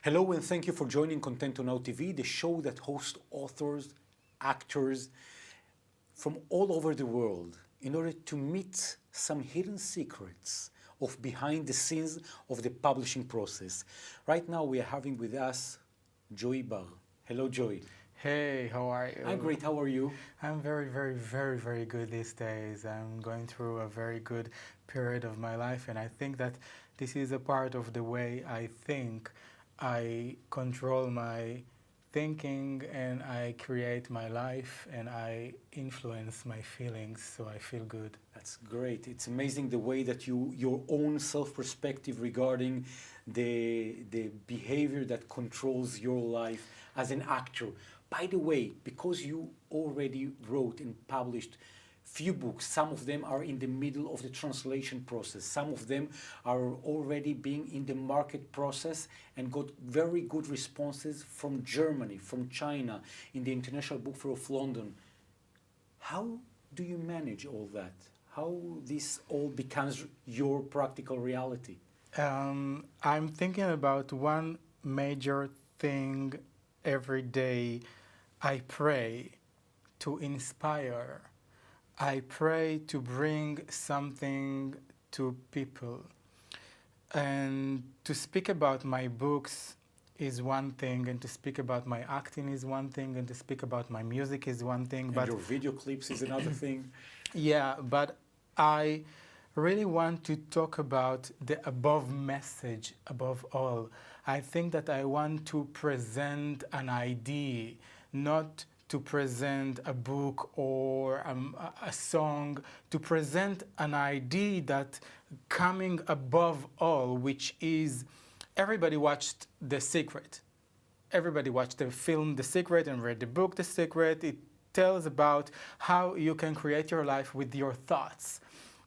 Hello and thank you for joining Content on Now TV, the show that hosts authors, actors from all over the world in order to meet some hidden secrets of behind the scenes of the publishing process. Right now we are having with us Joey Bar. Hello, Joey. Hey, how are you? I'm great. How are you? I'm very good these days. I'm going through a very good period of my life, and I think that this is a part of the way I think. I control my thinking and I create my life and I influence my feelings, so I feel good. That's great. It's amazing the way that your own self-perspective regarding the behavior that controls your life as an actor. By the way, because you already wrote and published few books, some of them are in the middle of the translation process, some of them are already being in the market process and got very good responses from Germany, from China, in the International Book Fair of London. How do you manage all that? How this all becomes your practical reality? I'm thinking about one major thing every day. I pray to inspire. I pray to bring something to people. And to speak about my books is one thing, and to speak about my acting is one thing, and to speak about my music is one thing. And but your video clips is another thing. Yeah, but I really want to talk about the above message above all. I think that I want to present an idea, not to present a book or a song, to present an idea that coming above all, which is everybody watched The Secret. Everybody watched the film The Secret and read the book The Secret. It tells about how you can create your life with your thoughts.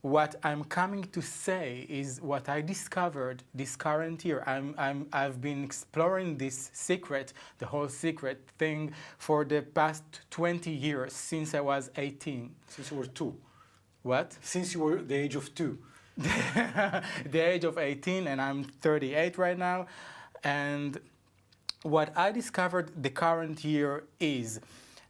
What I'm coming to say is what I discovered this current year. I've been exploring this secret, the whole secret thing, for the past 20 years, since I was 18. Since you were 2. What? Since you were the age of 2. The age of 18, and I'm 38 right now. And what I discovered the current year is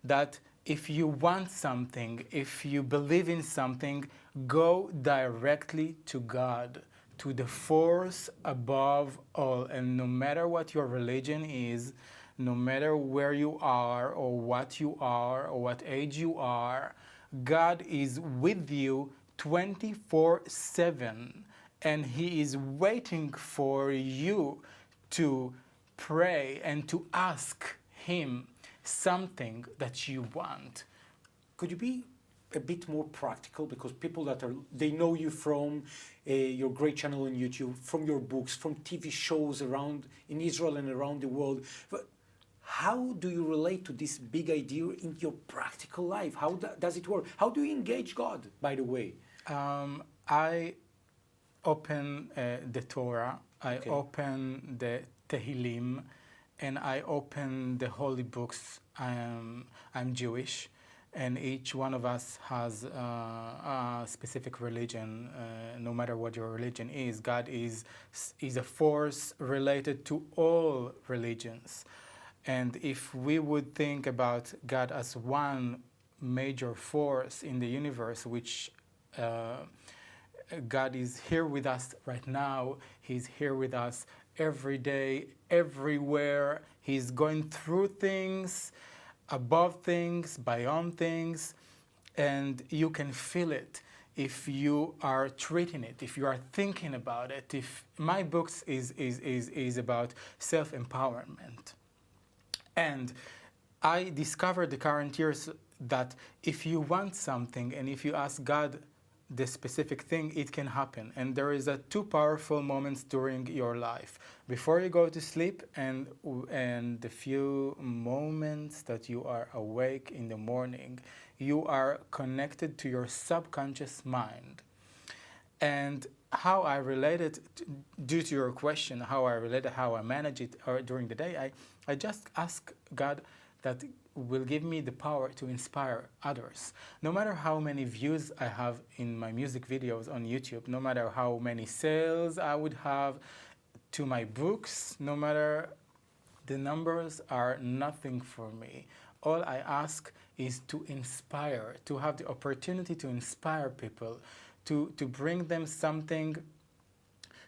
that if you want something, if you believe in something, go directly to God, to the force above all. And no matter what your religion is, no matter where you are or what what age you are, God is with you 24/7, and He is waiting for you to pray and to ask Him something that you want. Could you be a bit more practical, because people that they know you from your great channel on YouTube, from your books, from TV shows around in Israel and around the world, but how do you relate to this big idea in your practical life? How does it work? How do you engage God, by the way? I open the Torah, I Okay. open the Tehillim, and I open the holy books. I'm Jewish, and each one of us has a specific religion. No matter what your religion is, God is a force related to all religions. And if we would think about God as one major force in the universe, which God is here with us right now, He's here with us every day, everywhere. He's going through things, above things, beyond things, and you can feel it if you are treating it, if you are thinking about it. If my books is about self-empowerment. And I discovered the current years that if you want something and if you ask God the specific thing, it can happen. And there is two powerful moments during your life. Before you go to sleep and the few moments that you are awake in the morning, you are connected to your subconscious mind. And how I relate it, due to your question, how I relate it, how I manage it during the day, I just ask God that will give me the power to inspire others. No matter how many views I have in my music videos on YouTube, no matter how many sales I would have to my books, no matter The numbers are nothing for me. All I ask is to inspire, to have the opportunity to inspire people, to bring them something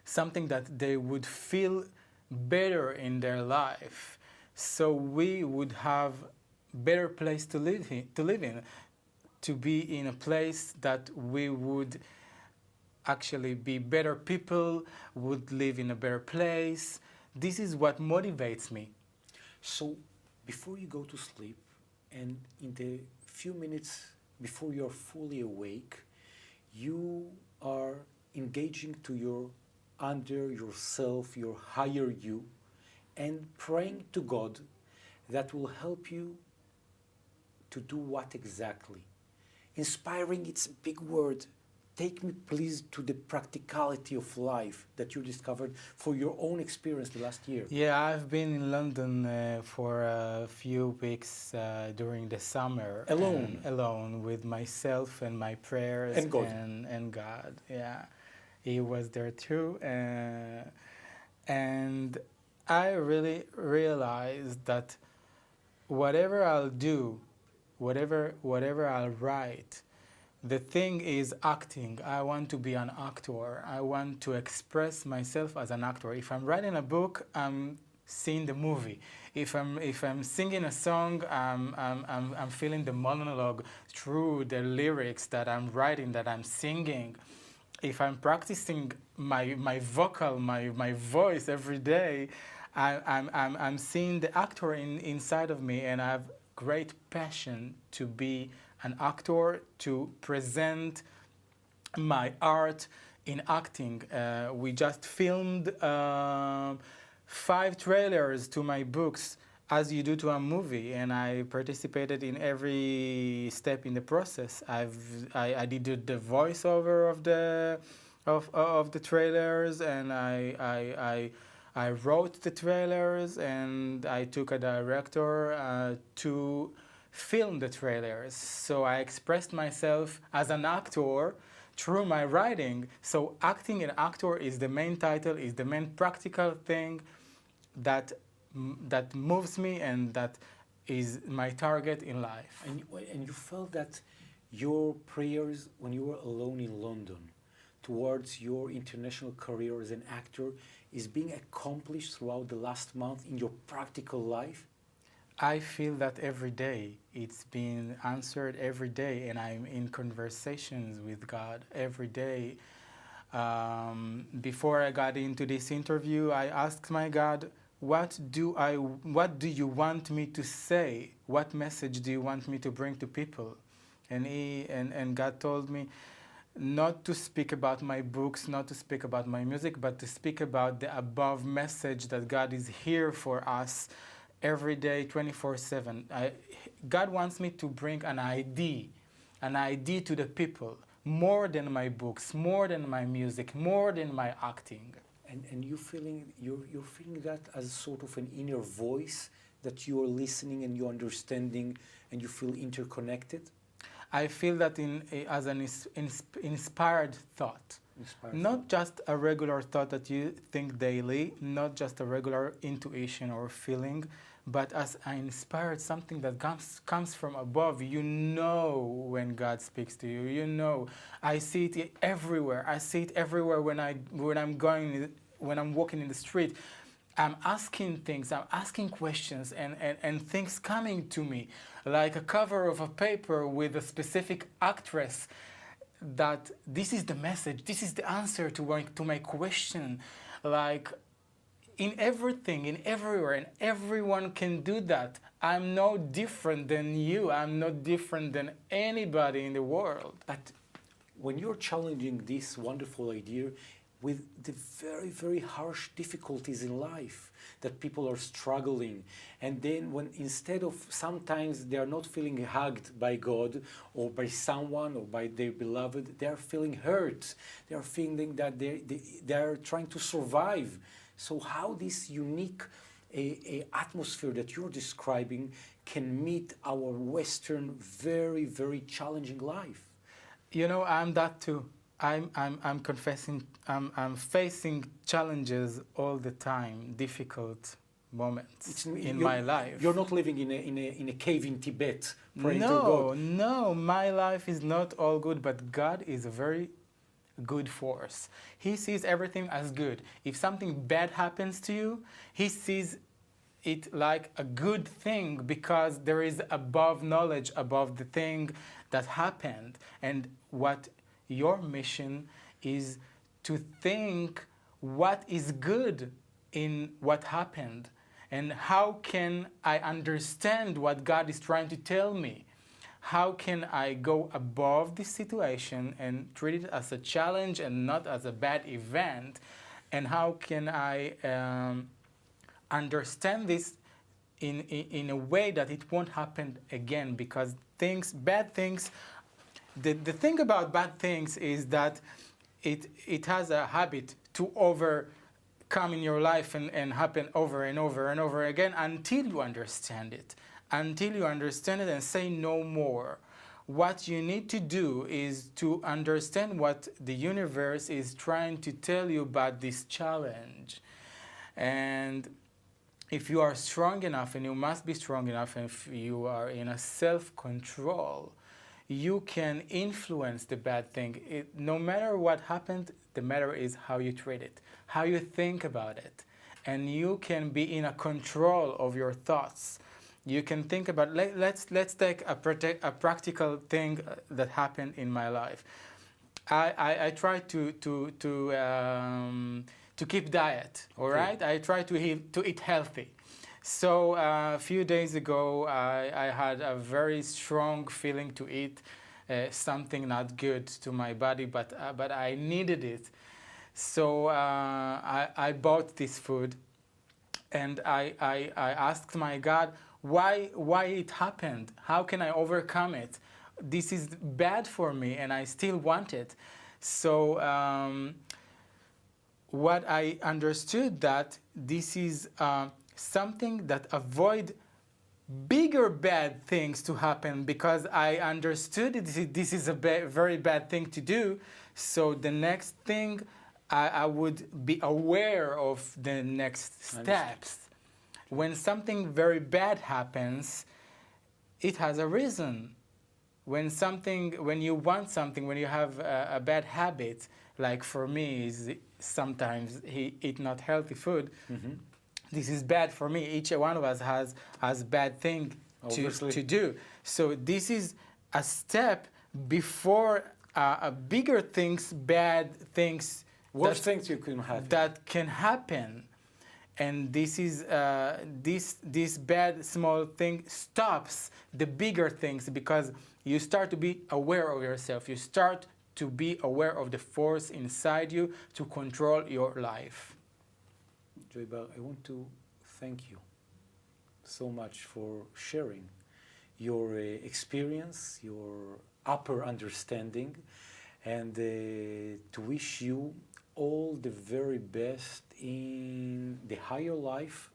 that they would feel better in their life, so we would have better place to live in, to be in a place that we would actually be better people, would live in a better place. This is what motivates me. So, before you go to sleep, and in the few minutes before you're fully awake, you are engaging to your under yourself, your higher you, and praying to God that will help you to do what exactly? Inspiring, it's a big word. Take me, please, to the practicality of life that you discovered for your own experience the last year. Yeah, I've been in London for a few weeks during the summer. Alone? Alone with myself and my prayers. And God. And God, yeah. He was there too. And I really realized that whatever I'll do, whatever I'll write, the thing is acting. I want to be an actor. I want to express myself as an actor. If I'm writing a book, I'm seeing the movie. If I'm singing a song, I'm feeling the monologue through the lyrics that I'm writing, that I'm singing. If I'm practicing my vocal, my voice every day, I'm seeing the actor inside of me, and I have great passion to be an actor, to present my art in acting. We just filmed 5 trailers to my books, as you do to a movie, and I participated in every step in the process. I did the voiceover of the trailers, and I wrote the trailers, and I took a director to film the trailers. So I expressed myself as an actor through my writing. So acting an actor is the main title, is the main practical thing that moves me, and that is my target in life. And you felt that your prayers when you were alone in London towards your international career as an actor is being accomplished throughout the last month in your practical life? I feel that every day. It's been answered every day, and I'm in conversations with God every day. Before I got into this interview, I asked my God, what do you want me to say? What message do you want me to bring to people? And God told me not to speak about my books, not to speak about my music, but to speak about the above message that God is here for us every day, 24/7. God wants me to bring an idea to the people, more than my books, more than my music, more than my acting. And you're feeling that as sort of an inner voice that you are listening and you're understanding and you feel interconnected? I feel that as an inspired thought. Not just a regular thought that you think daily, not just a regular intuition or feeling, but as an inspired something that comes from above. You know when God speaks to you. You know. I see it everywhere. I see it everywhere when I'm walking in the street. I'm asking things, I'm asking questions, and things coming to me, like a cover of a paper with a specific actress, that this is the message, this is the answer to my question. Like, in everything, in everywhere, and everyone can do that. I'm no different than you. I'm no different than anybody in the world. But when you're challenging this wonderful idea with the very, very harsh difficulties in life that people are struggling, and then when instead of sometimes they are not feeling hugged by God or by someone or by their beloved, they are feeling hurt. They are feeling that they are trying to survive. So how this unique atmosphere that you're describing can meet our Western, very, very challenging life? You know, I'm that too. I'm confessing, I'm facing challenges all the time, difficult moments in my life. You're not living in a cave in Tibet praying to No, God. no, my life is not all good, but God is a very good force. He sees everything as good. If something bad happens to you, He sees it like a good thing because there is above knowledge above the thing that happened. And what your mission is to think what is good in what happened and how can I understand what God is trying to tell me. How can I go above this situation and treat it as a challenge and not as a bad event? And how can I understand this in a way that it won't happen again? Because bad things, the thing about bad things is that it has a habit to overcome in your life and happen over and over and over again until you understand it. Until you understand it and say no more. What you need to do is to understand what the universe is trying to tell you about this challenge. And if you are strong enough, and you must be strong enough, and if you are in a self-control, you can influence the bad thing. No matter what happened, the matter is how you treat it, how you think about it. And you can be in a control of your thoughts. You can think about, let's take a practical thing that happened in my life. I try to keep diet, all right? I try to eat healthy. So a few days ago, I had a very strong feeling to eat something not good to my body, but I needed it. So I bought this food, and I asked my God, why it happened? How can I overcome it? This is bad for me, and I still want it. So what I understood that this is something that avoid bigger bad things to happen, because I understood this is a very bad thing to do. So the next thing, I would be aware of the next steps. When something very bad happens, it has a reason. When you want something, when you have a bad habit, like for me, is sometimes eat not healthy food. Mm-hmm. This is bad for me. Each one of us has bad thing to do. So this is a step before bigger things, bad things, worse things you can have that can happen. And this is this bad small thing stops the bigger things, because you start to be aware of yourself. You start to be aware of the force inside you to control your life. Joy Bar, I want to thank you so much for sharing your experience, your upper understanding, and to wish you all the very best in the higher life,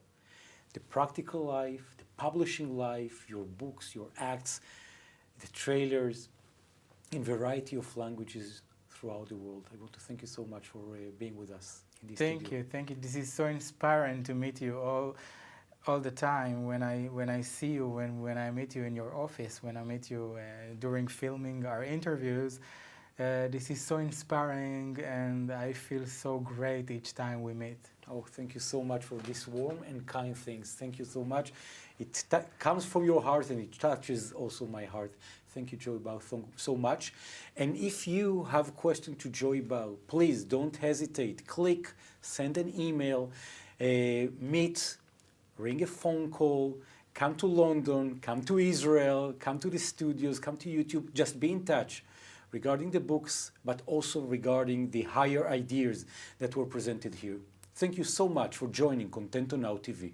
the practical life, the publishing life, your books, your acts, the trailers, in variety of languages throughout the world. I want to thank you so much for being with us in this studio. Thank you. This is so inspiring to meet you all the time. When I see you, when I meet you in your office, when I meet you during filming our interviews. This is so inspiring, and I feel so great each time we meet. Oh, thank you so much for these warm and kind things. Thank you so much. It comes from your heart, and it touches also my heart. Thank you, Joy Bao, so much. And if you have a question to Joy Bao, please don't hesitate. Click, send an email, meet, ring a phone call, come to London, come to Israel, come to the studios, come to YouTube. Just be in touch regarding the books, but also regarding the higher ideas that were presented here. Thank you so much for joining Contento Now TV.